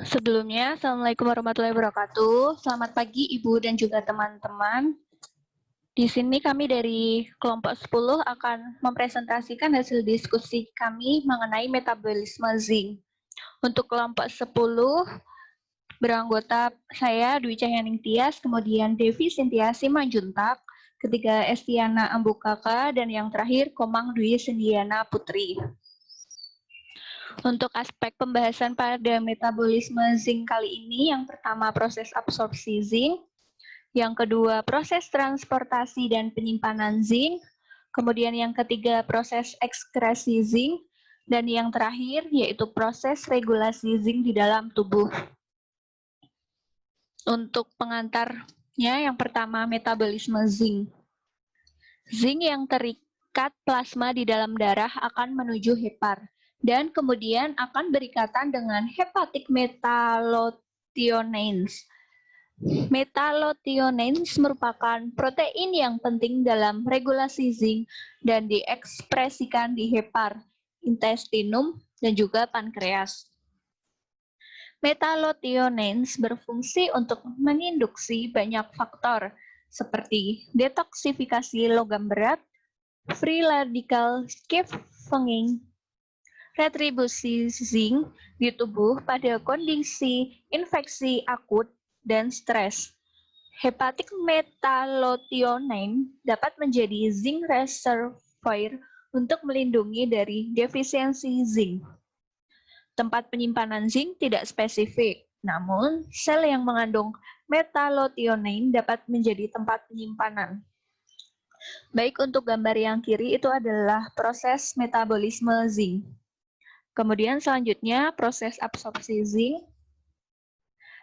Sebelumnya, Assalamualaikum warahmatullahi wabarakatuh. Selamat pagi Ibu dan juga teman-teman. Di sini kami dari kelompok 10 akan mempresentasikan hasil diskusi kami mengenai metabolisme zinc. Untuk kelompok 10, beranggota saya Dwi Cahyaning Tias, kemudian Devi Sintia Simanjuntak, ketiga Estiana Ambukaka, dan yang terakhir Komang Dwi Sendiana Putri. Untuk aspek pembahasan pada metabolisme zinc kali ini, yang pertama proses absorpsi zinc, yang kedua proses transportasi dan penyimpanan zinc, kemudian yang ketiga proses ekskresi zinc, dan yang terakhir yaitu proses regulasi zinc di dalam tubuh. Untuk pengantarnya, yang pertama metabolisme zinc. Zinc yang terikat plasma di dalam darah akan menuju hepar, dan kemudian akan berikatan dengan hepatic metallothioneins. Metallothioneins merupakan protein yang penting dalam regulasi zinc dan diekspresikan di hepar, intestinum, dan juga pankreas. Metallothioneins berfungsi untuk menginduksi banyak faktor seperti detoksifikasi logam berat, free radical scavenging, retribusi zinc di tubuh pada kondisi infeksi akut dan stres. Hepatic metallothionein dapat menjadi zinc reservoir untuk melindungi dari defisiensi zinc. Tempat penyimpanan zinc tidak spesifik, namun sel yang mengandung metallothionein dapat menjadi tempat penyimpanan. Baik, untuk gambar yang kiri itu adalah proses metabolisme zinc. Kemudian selanjutnya proses absorpsi zinc.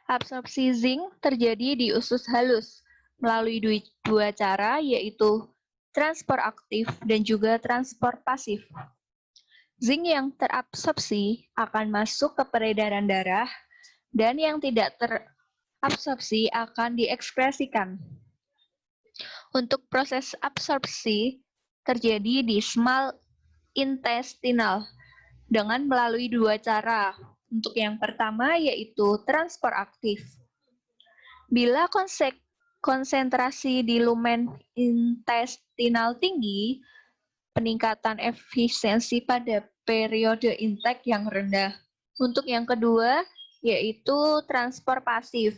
Absorpsi zinc terjadi di usus halus melalui dua cara, yaitu transport aktif dan juga transport pasif. Zinc yang terabsorpsi akan masuk ke peredaran darah, dan yang tidak terabsorpsi akan diekskresikan. Untuk proses absorpsi terjadi di small intestinal dengan melalui dua cara. Untuk yang pertama yaitu transport aktif. Bila konsentrasi di lumen intestinal tinggi, peningkatan efisiensi pada periode intake yang rendah. Untuk yang kedua yaitu transport pasif.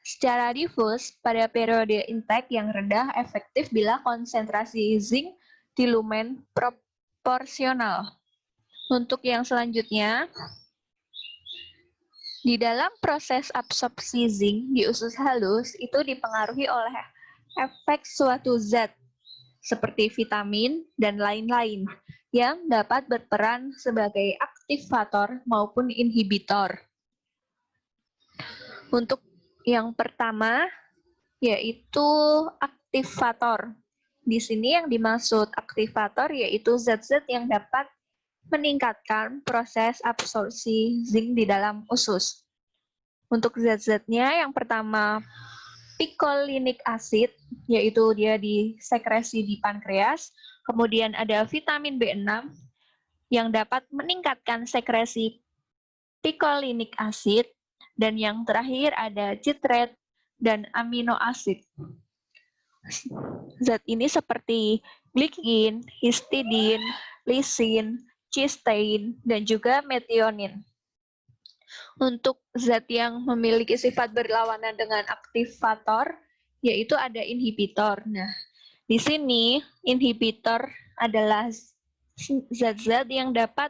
Secara difus, pada periode intake yang rendah efektif bila konsentrasi zinc di lumen proporsional. Untuk yang selanjutnya, di dalam proses absorpsi zinc di usus halus itu dipengaruhi oleh efek suatu zat seperti vitamin dan lain-lain yang dapat berperan sebagai aktivator maupun inhibitor. Untuk yang pertama yaitu aktivator. Di sini yang dimaksud aktivator yaitu zat-zat yang dapat meningkatkan proses absorpsi zinc di dalam usus. Untuk zat-zatnya yang pertama picolinic acid, yaitu dia disekresi di pankreas. Kemudian ada vitamin B6 yang dapat meningkatkan sekresi picolinic acid. Dan yang terakhir ada citrate dan amino acid. Zat ini seperti glycine, histidine, lisin, cysteine, dan juga methionine. Untuk zat yang memiliki sifat berlawanan dengan aktivator, yaitu ada inhibitor. Nah, di sini inhibitor adalah zat-zat yang dapat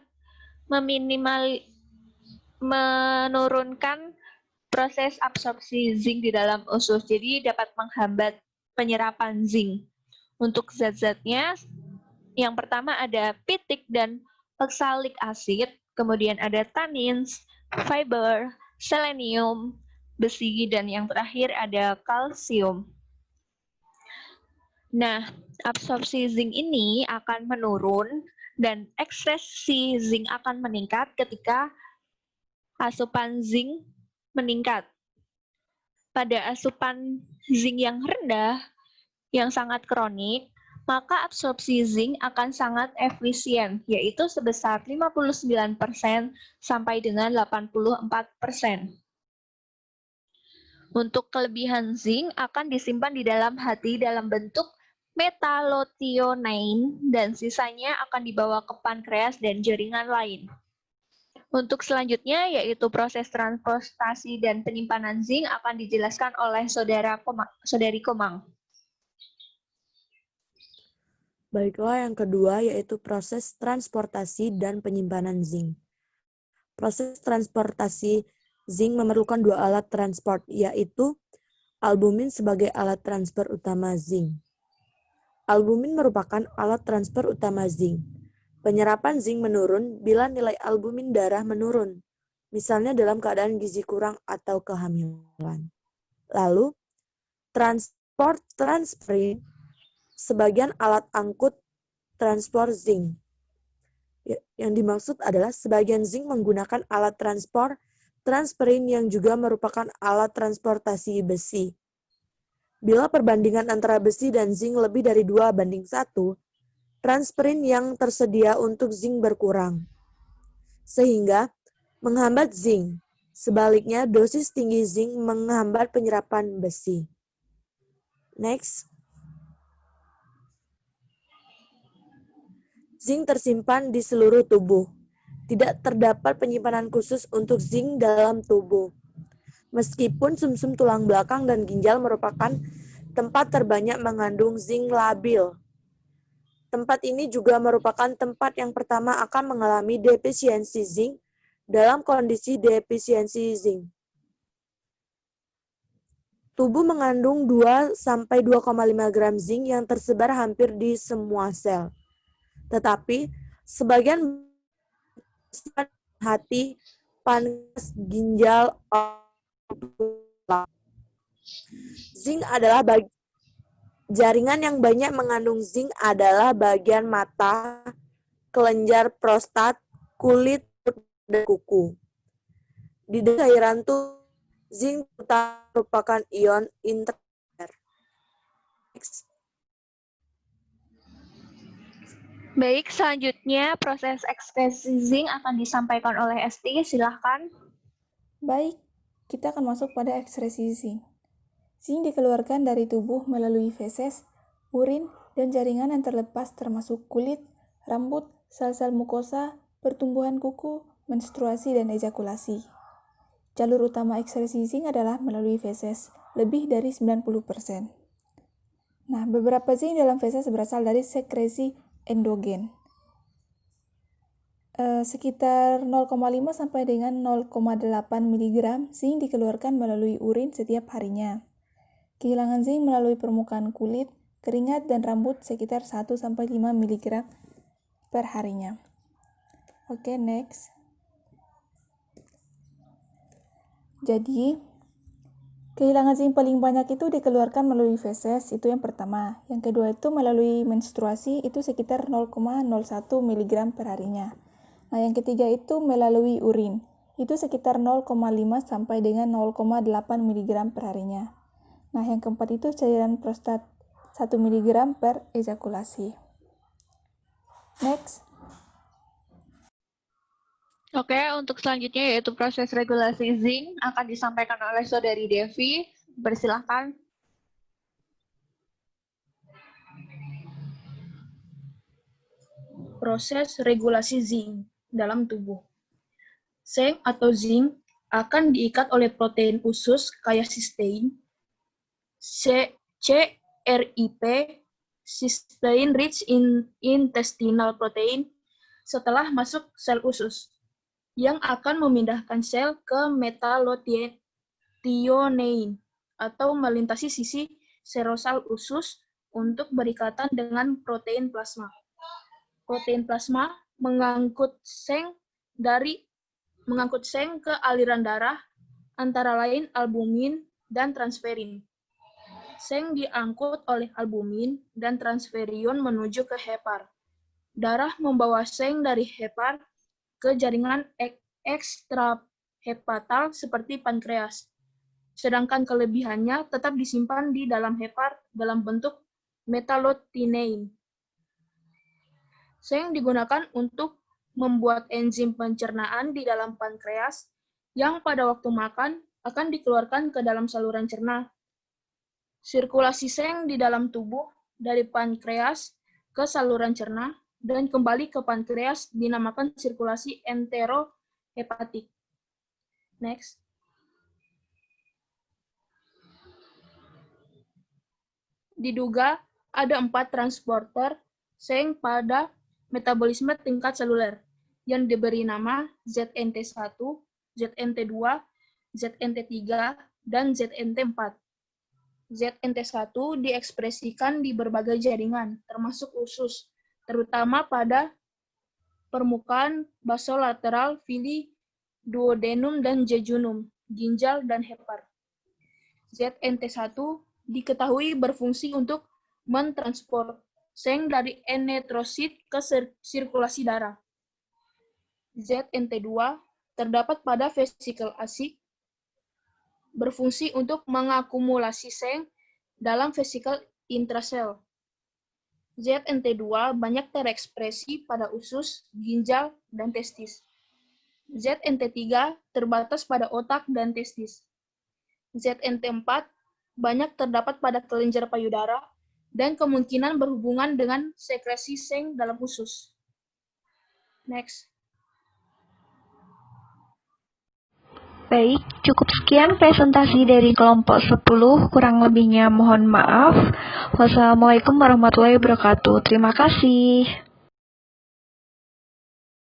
menurunkan proses absorpsi zinc di dalam usus, jadi dapat menghambat penyerapan zinc. Untuk zat-zatnya, yang pertama ada pitik dan oxalic acid, kemudian ada tannins, fiber, selenium, besi, dan yang terakhir ada kalsium. Nah, absorpsi zinc ini akan menurun dan ekskresi zinc akan meningkat ketika asupan zinc meningkat. Pada asupan zinc yang rendah, yang sangat kronik, maka absorpsi zinc akan sangat efisien, yaitu sebesar 59% sampai dengan 84%. Untuk kelebihan zinc akan disimpan di dalam hati dalam bentuk metallothionein dan sisanya akan dibawa ke pankreas dan jaringan lain. Untuk selanjutnya yaitu proses transportasi dan penyimpanan zinc akan dijelaskan oleh saudari Komang. Baiklah, yang kedua yaitu proses transportasi dan penyimpanan zinc. Proses transportasi zinc memerlukan dua alat transport, yaitu albumin sebagai alat transfer utama zinc. Albumin merupakan alat transfer utama zinc. Penyerapan zinc menurun bila nilai albumin darah menurun, misalnya dalam keadaan gizi kurang atau kehamilan. Lalu, transport transferin sebagian alat angkut transport zinc. Yang dimaksud adalah sebagian zinc menggunakan alat transport transferin yang juga merupakan alat transportasi besi. Bila perbandingan antara besi dan zinc lebih dari 2:1, transferin yang tersedia untuk zinc berkurang, sehingga menghambat zinc. Sebaliknya, dosis tinggi zinc menghambat penyerapan besi. Next. Zinc tersimpan di seluruh tubuh. Tidak terdapat penyimpanan khusus untuk zinc dalam tubuh. Meskipun sumsum tulang belakang dan ginjal merupakan tempat terbanyak mengandung zinc labil. Tempat ini juga merupakan tempat yang pertama akan mengalami defisiensi zinc dalam kondisi defisiensi zinc. Tubuh mengandung 2-2,5 gram zinc yang tersebar hampir di semua sel. Tetapi, sebagian hati, pankreas, ginjal, zinc adalah jaringan yang banyak mengandung zinc adalah bagian mata, kelenjar prostat, kulit, dan kuku. Di cairan tubuh, zinc merupakan ion intermedier. Baik, selanjutnya proses ekskresi zinc akan disampaikan oleh Esti, silahkan. Baik, kita akan masuk pada ekskresi zinc. Zinc dikeluarkan dari tubuh melalui feses, urin, dan jaringan yang terlepas termasuk kulit, rambut, sel-sel mukosa, pertumbuhan kuku, menstruasi, dan ejakulasi. Jalur utama ekskresi zinc adalah melalui feses, lebih dari 90%. Nah, beberapa zinc dalam feses berasal dari sekresi endogen. Sekitar 0,5 sampai dengan 0,8 mg zinc dikeluarkan melalui urin setiap harinya. Kehilangan zinc melalui permukaan kulit, keringat, dan rambut sekitar 1-5 mg per harinya. Oke, next. Jadi, kehilangan zinc paling banyak itu dikeluarkan melalui feses, itu yang pertama. Yang kedua itu melalui menstruasi, itu sekitar 0,01 mg per harinya. Nah, yang ketiga itu melalui urin, itu sekitar 0,5 sampai dengan 0,8 mg per harinya. Nah, yang keempat itu cairan prostat 1 mg per ejakulasi. Next. Oke, untuk selanjutnya yaitu proses regulasi zinc akan disampaikan oleh saudari Devi. Persilahkan. Proses regulasi zinc dalam tubuh. Seng atau zinc akan diikat oleh protein usus kaya cysteine, CRIP, cysteine rich in intestinal protein, setelah masuk sel usus, yang akan memindahkan sel ke metallothionein atau melintasi sisi serosal usus untuk berikatan dengan protein plasma. Protein plasma mengangkut seng ke aliran darah, antara lain albumin dan transferin. Seng diangkut oleh albumin dan transferion menuju ke hepar. Darah membawa seng dari hepar ke jaringan ekstrahepatal seperti pankreas. Sedangkan kelebihannya tetap disimpan di dalam hepar dalam bentuk metallothionein. Seng digunakan untuk membuat enzim pencernaan di dalam pankreas yang pada waktu makan akan dikeluarkan ke dalam saluran cerna. Sirkulasi seng di dalam tubuh dari pankreas ke saluran cerna dan kembali ke pankreas dinamakan sirkulasi enterohepatik. Next. Diduga ada 4 transporter seng pada metabolisme tingkat seluler yang diberi nama ZNT1, ZNT2, ZNT3, dan ZNT4. ZNT1 diekspresikan di berbagai jaringan, termasuk usus, terutama pada permukaan basolateral, villi, duodenum, dan jejunum, ginjal, dan hepar. ZNT1 diketahui berfungsi untuk mentransport seng dari eritrosit ke sirkulasi darah. ZNT2 terdapat pada vesikel asik, berfungsi untuk mengakumulasi seng dalam vesikel intrasel. ZNT2 banyak terekspresi pada usus, ginjal, dan testis. ZNT3 terbatas pada otak dan testis. ZNT4 banyak terdapat pada kelenjar payudara dan kemungkinan berhubungan dengan sekresi seng dalam usus. Next. Baik, cukup sekian presentasi dari kelompok 10, kurang lebihnya mohon maaf. Wassalamualaikum warahmatullahi wabarakatuh. Terima kasih.